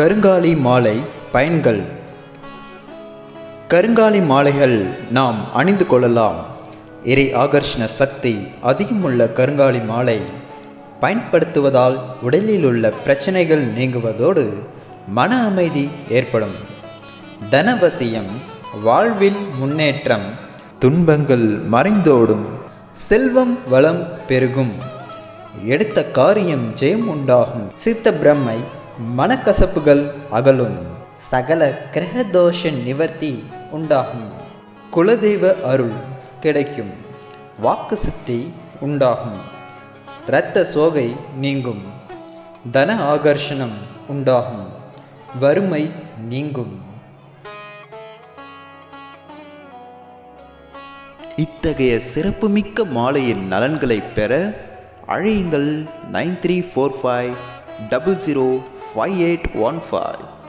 கருங்காலி மாலை பயன்கள். கருங்காலி மாலைகள் நாம் அணிந்து கொள்ளலாம். இறை ஆகர்ஷண சக்தி அதிகமுள்ள கருங்காலி மாலை பயன்படுத்துவதால் உடலில் உள்ள பிரச்சனைகள் நீங்குவதோடு மன அமைதி ஏற்படும். தனவசியம், வாழ்வில் முன்னேற்றம், துன்பங்கள் மறைந்தோடும், செல்வம் வளம் பெருகும், எடுத்த காரியம் ஜெயம் உண்டாகும், சித்த பிரம்மை மனக்கசப்புகள் அகலும், சகல கிரகதோஷ நிவர்த்தி உண்டாகும், குலதெய்வ அருள் கிடைக்கும், வாக்கு சித்தி உண்டாகும், இரத்த சோகை நீங்கும், தன ஆகர்ஷணம் உண்டாகும், வறுமை நீங்கும். இத்தகைய சிறப்புமிக்க மாலையின் நலன்களை பெற அழையுங்கள் 9345005815.